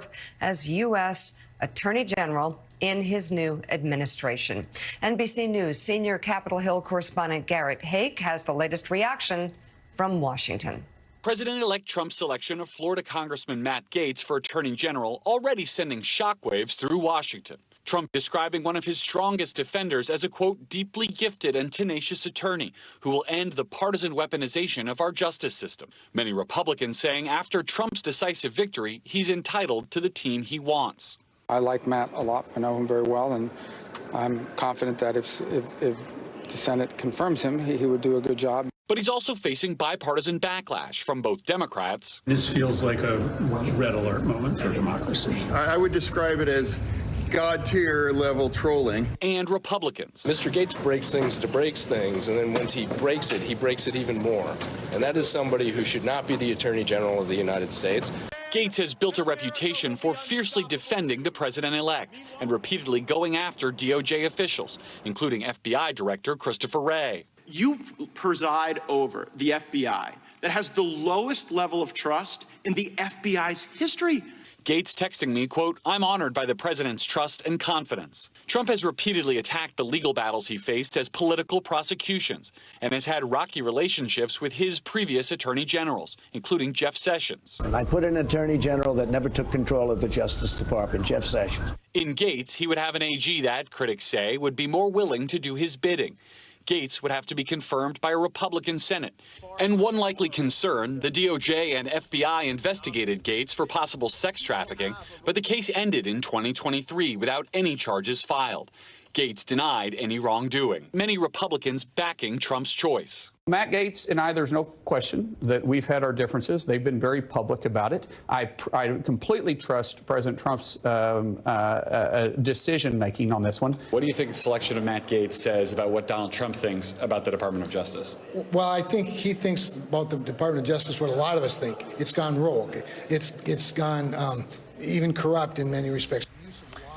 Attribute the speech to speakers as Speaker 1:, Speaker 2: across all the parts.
Speaker 1: serve as U.S. Attorney General in his new administration. NBC News senior Capitol Hill correspondent Garrett Haake has the latest reaction from Washington.
Speaker 2: President-elect Trump's selection of Florida Congressman Matt Gaetz for Attorney General already sending shockwaves through Washington. Trump describing one of his strongest defenders as a, quote, deeply gifted and tenacious attorney who will end the partisan weaponization of our justice system. Many Republicans saying after Trump's decisive victory, he's entitled to the team he wants.
Speaker 3: I like Matt a lot. I know him very well, and I'm confident that if the Senate confirms him, he would do a good job.
Speaker 2: But he's also facing bipartisan backlash from both Democrats.
Speaker 4: This feels like a red alert moment for democracy.
Speaker 5: I would describe it as God-tier level trolling.
Speaker 2: And Republicans.
Speaker 6: Mr. Gaetz breaks things, and then once he breaks it even more. And that is somebody who should not be the Attorney General of the United States.
Speaker 2: Gaetz has built a reputation for fiercely defending the president-elect and repeatedly going after DOJ officials, including FBI Director Christopher Wray.
Speaker 7: You preside over the FBI that has the lowest level of trust in the FBI's history.
Speaker 2: Gaetz texting me, quote, I'm honored by the president's trust and confidence. Trump has repeatedly attacked the legal battles he faced as political prosecutions and has had rocky relationships with his previous attorney generals, including Jeff Sessions.
Speaker 8: I put an attorney general that never took control of the Justice Department, Jeff Sessions.
Speaker 2: In Gaetz, he would have an AG that, critics say, would be more willing to do his bidding. Gaetz would have to be confirmed by a Republican Senate. And one likely concern, the DOJ and FBI investigated Gaetz for possible sex trafficking, but the case ended in 2023 without any charges filed. Gaetz denied any wrongdoing. Many Republicans backing Trump's choice.
Speaker 4: Matt Gaetz and I, there's no question that we've had our differences. They've been very public about it. I completely trust President Trump's decision-making on this one.
Speaker 2: What do you think the selection of Matt Gaetz says about what Donald Trump thinks about the Department of Justice?
Speaker 9: Well, I think he thinks about the Department of Justice what a lot of us think. It's gone rogue. It's gone even corrupt in many respects.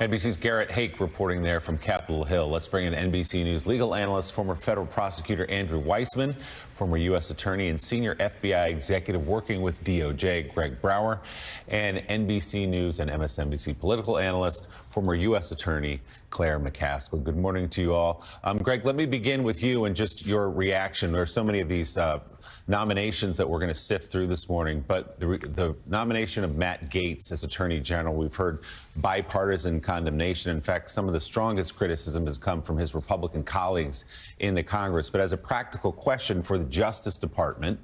Speaker 10: NBC's Garrett Haake reporting there from Capitol Hill. Let's bring in NBC News legal analyst, former federal prosecutor Andrew Weissmann, former U.S. attorney and senior FBI executive working with DOJ Greg Brower, and NBC News and MSNBC political analyst, former U.S. attorney Claire McCaskill. Good morning to you all. Greg, let me begin with you and just your reaction. There are so many of these nominations that we're going to sift through this morning, but the nomination of Matt Gaetz as Attorney General, we've heard bipartisan condemnation. In fact, some of the strongest criticism has come from his Republican colleagues in the Congress. But as a practical question for the Justice Department,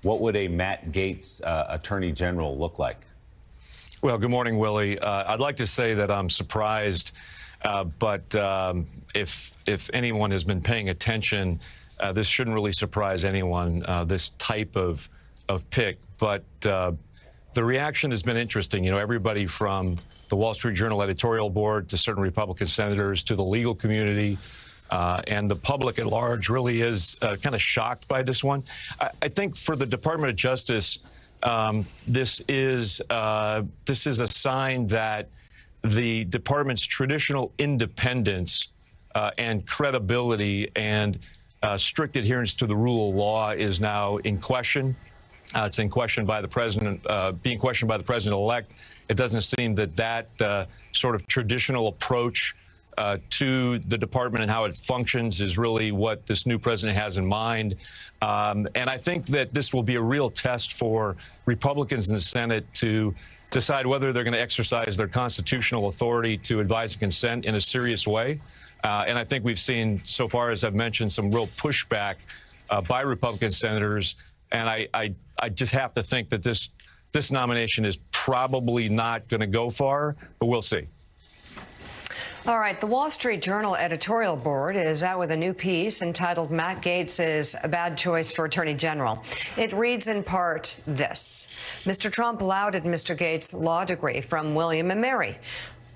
Speaker 10: what would a Matt Gaetz Attorney General look like?
Speaker 11: Well, good morning, Willie. I'd like to say that I'm surprised, but if anyone has been paying attention, this shouldn't really surprise anyone, this type of pick. But the reaction has been interesting. You know, everybody from the Wall Street Journal editorial board to certain Republican senators to the legal community and the public at large really is kind of shocked by this one. I think for the Department of Justice, this is a sign that the department's traditional independence and credibility and strict adherence to the rule of law is now in question. It's in question by the president, being questioned by the president-elect. It doesn't seem that sort of traditional approach to the department and how it functions is really what this new president has in mind. And I think that this will be a real test for Republicans in the Senate to decide whether they're going to exercise their constitutional authority to advise and consent in a serious way. And I think we've seen so far, as I've mentioned, some real pushback by Republican senators. And I just have to think that this nomination is probably not going to go far, but we'll see.
Speaker 1: All right, the Wall Street Journal editorial board is out with a new piece entitled Matt Gaetz is a bad choice for Attorney General. It reads in part this: Mr. Trump lauded Mr. Gaetz' law degree from William & Mary,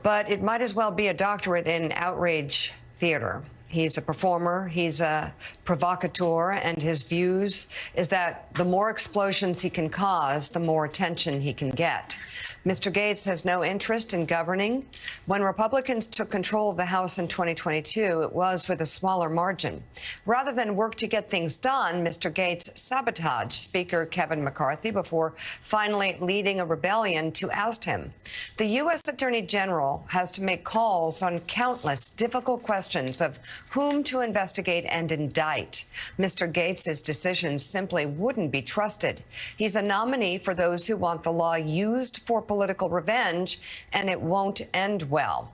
Speaker 1: but it might as well be a doctorate in outrage theater. He's a performer, he's a provocateur, and his views is that the more explosions he can cause, the more attention he can get. Mr. Gaetz has no interest in governing, When Republicans took control of the House in 2022, it was with a smaller margin. Rather than work to get things done, Mr. Gates sabotaged Speaker Kevin McCarthy before finally leading a rebellion to oust him. The U.S. Attorney General has to make calls on countless difficult questions of whom to investigate and indict. Mr. Gates' decisions simply wouldn't be trusted. He's a nominee for those who want the law used for political revenge, and it won't end well.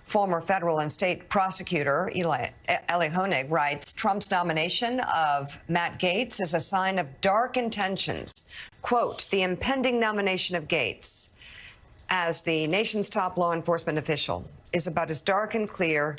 Speaker 1: Former federal and state prosecutor Eli Honig writes, Trump's nomination of Matt Gaetz is a sign of dark intentions. Quote, the impending nomination of Gaetz as the nation's top law enforcement official is about as dark and clear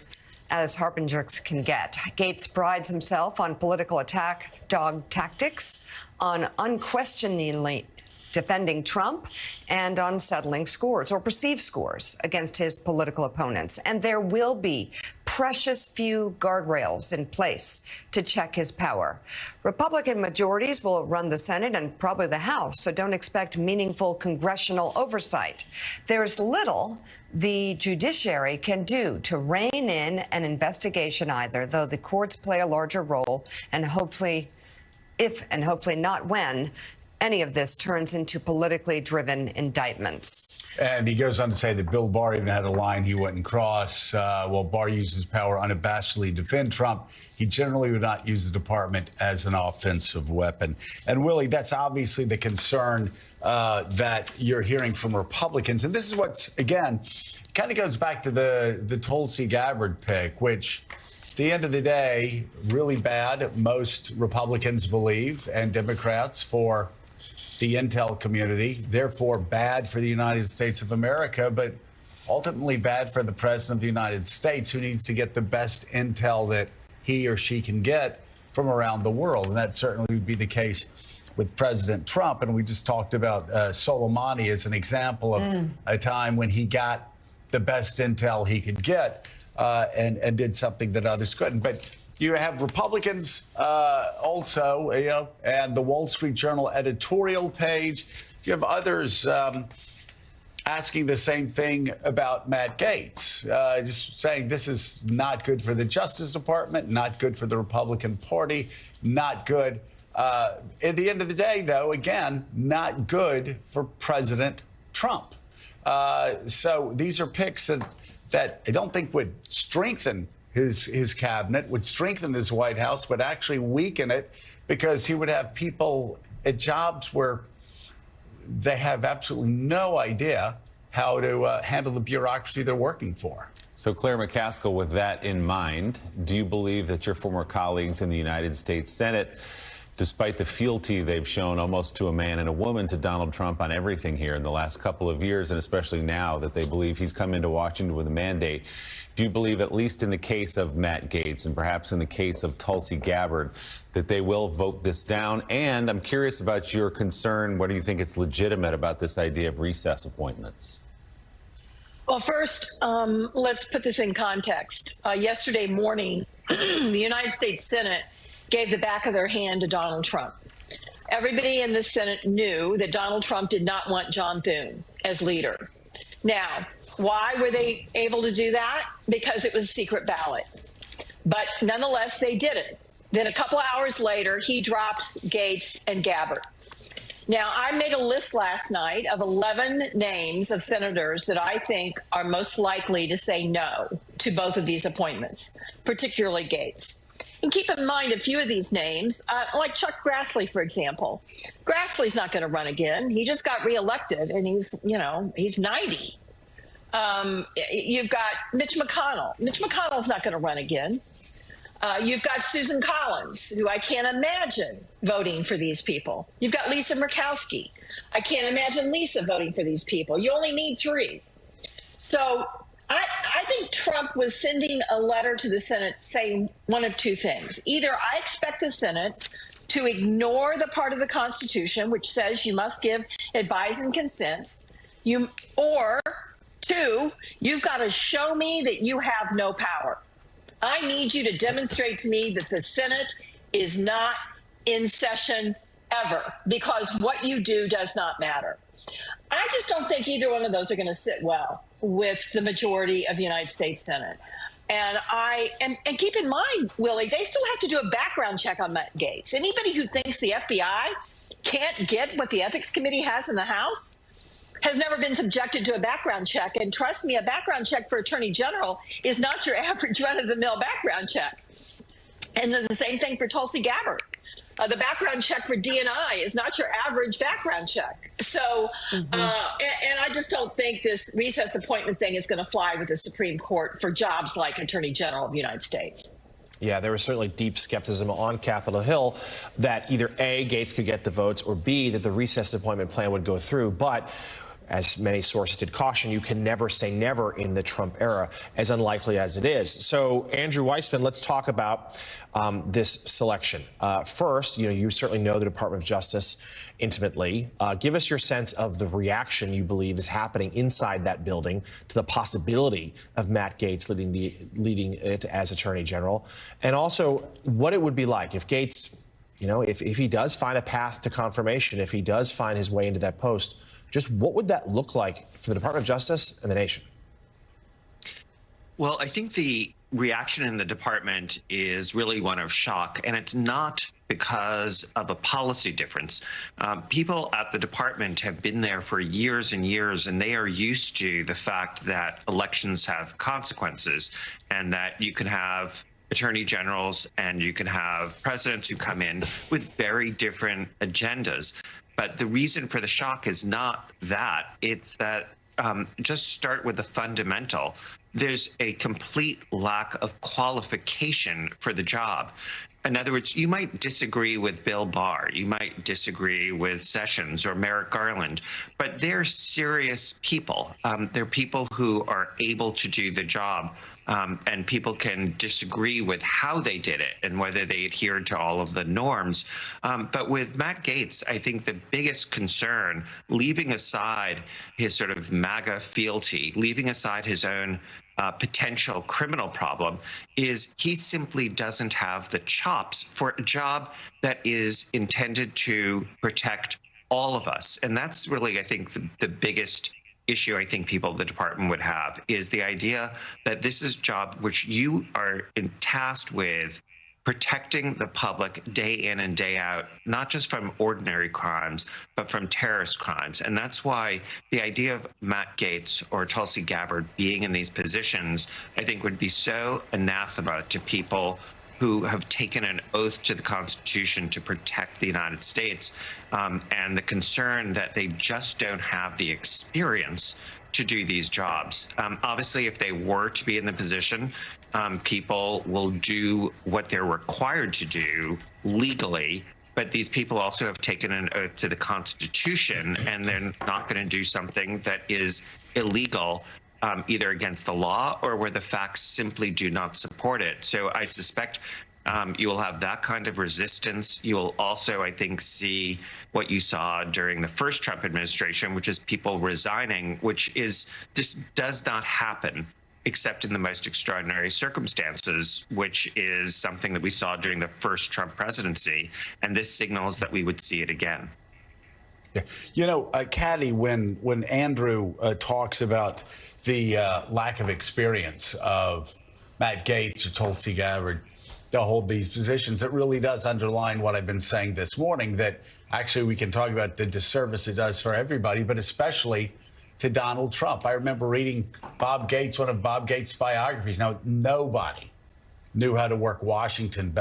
Speaker 1: as harbingers can get. Gaetz prides himself on political attack dog tactics, on unquestioningly defending Trump, and on settling scores or perceived scores against his political opponents. And there will be precious few guardrails in place to check his power. Republican majorities will run the Senate and probably the House, so don't expect meaningful congressional oversight. There's little the judiciary can do to rein in an investigation either, though the courts play a larger role, and hopefully, if and hopefully not when, any of this turns into politically driven indictments.
Speaker 12: And he goes on to say that Bill Barr even had a line he wouldn't cross. While Barr uses power unabashedly to defend Trump, he generally would not use the department as an offensive weapon. And Willie, that's obviously the concern that you're hearing from Republicans. And this is what's, again, kind of goes back to the Tulsi Gabbard pick, which at the end of the day, really bad, most Republicans believe, and Democrats, for the intel community, therefore bad for the United States of America, but ultimately bad for the president of the United States, who needs to get the best intel that he or she can get from around the world. And that certainly would be the case with President Trump. And we just talked about Soleimani as an example of a time when he got the best intel he could get and did something that others couldn't. But you have Republicans also, and the Wall Street Journal editorial page. You have others asking the same thing about Matt Gaetz, just saying this is not good for the Justice Department, not good for the Republican Party, not good. At the end of the day, though, again, not good for President Trump. So these are picks that I don't think would strengthen his cabinet, would strengthen his White House, would actually weaken it, because he would have people at jobs where they have absolutely no idea how to handle the bureaucracy they're working for.
Speaker 10: So, Claire McCaskill, with that in mind, do you believe that your former colleagues in the United States Senate, despite the fealty they've shown almost to a man and a woman to Donald Trump on everything here in the last couple of years, and especially now that they believe he's come into Washington with a mandate, do you believe, at least in the case of Matt Gaetz and perhaps in the case of Tulsi Gabbard, that they will vote this down? And I'm curious about your concern. What do you think it's legitimate about this idea of recess appointments?
Speaker 13: Well, first, let's put this in context. Yesterday morning, the United States Senate gave the back of their hand to Donald Trump. Everybody in the Senate knew that Donald Trump did not want John Thune as leader. Now, why were they able to do that? Because it was a secret ballot. But nonetheless, they did it. Then a couple of hours later, he drops Gaetz and Gabbard. Now, I made a list last night of 11 names of senators that I think are most likely to say no to both of these appointments, particularly Gaetz. And keep in mind a few of these names, like Chuck Grassley, for example. Grassley's not going to run again. He just got reelected, and he's 90. You've got Mitch McConnell. Mitch McConnell's not going to run again. You've got Susan Collins, who I can't imagine voting for these people. You've got Lisa Murkowski. I can't imagine Lisa voting for these people. You only need 3. So I think Trump was sending a letter to the Senate saying one of two things. Either I expect the Senate to ignore the part of the Constitution which says you must give advice and consent, or 2, you've got to show me that you have no power. I need you to demonstrate to me that the Senate is not in session ever, because what you do does not matter. I just don't think either one of those are going to sit well with the majority of the United States Senate. And keep in mind, Willie, they still have to do a background check on Matt Gaetz. Anybody who thinks the FBI can't get what the Ethics Committee has in the House has never been subjected to a background check. And trust me, a background check for Attorney General is not your average run-of-the-mill background check. And then the same thing for Tulsi Gabbard. The background check for DNI is not your average background check. So, and I just don't think this recess appointment thing is going to fly with the Supreme Court for jobs like Attorney General of the United States.
Speaker 14: Yeah, there was certainly deep skepticism on Capitol Hill that either A, Gaetz could get the votes, or B, that the recess appointment plan would go through. But as many sources did caution, you can never say never in the Trump era, as unlikely as it is. So, Andrew Weissmann, let's talk about this selection. First, you certainly know the Department of Justice intimately. Give us your sense of the reaction you believe is happening inside that building to the possibility of Matt Gaetz leading it as Attorney General, and also what it would be like if Gaetz, if he does find a path to confirmation, if he does find his way into that post. Just what would that look like for the Department of Justice and the nation?
Speaker 15: Well, I think the reaction in the department is really one of shock, and it's not because of a policy difference. People at the department have been there for years and years, and they are used to the fact that elections have consequences and that you can have attorney generals and you can have presidents who come in with very different agendas. But the reason for the shock is not that. It's that just start with the fundamental. There's a complete lack of qualification for the job. In other words, you might disagree with Bill Barr, you might disagree with Sessions or Merrick Garland, but they're serious people. They're people who are able to do the job. And people can disagree with how they did it and whether they adhered to all of the norms. But with Matt Gaetz, I think the biggest concern, leaving aside his sort of MAGA fealty, leaving aside his own potential criminal problem, is he simply doesn't have the chops for a job that is intended to protect all of us. And that's really, I think, the biggest issue I think people at the department would have is the idea that this is a job which you are tasked with protecting the public day in and day out, not just from ordinary crimes, but from terrorist crimes. And that's why the idea of Matt Gaetz or Tulsi Gabbard being in these positions, I think, would be so anathema to people who have taken an oath to the Constitution to protect the United States, and the concern that they just don't have the experience to do these jobs. Obviously, if they were to be in the position, people will do what they're required to do legally, but these people also have taken an oath to the Constitution, and they're not going to do something that is illegal, either against the law or where the facts simply do not support it. So I suspect you will have that kind of resistance. You will also, I think, see what you saw during the first Trump administration, which is people resigning, which is just does not happen except in the most extraordinary circumstances, which is something that we saw during the first Trump presidency. And this signals that we would see it again.
Speaker 12: Yeah. Caddy, when Andrew talks about the lack of experience of Matt Gaetz or Tulsi Gabbard to hold these positions, it really does underline what I've been saying this morning, that actually we can talk about the disservice it does for everybody, but especially to Donald Trump. I remember reading Bob Gates, one of Bob Gates' biographies. Now, nobody knew how to work Washington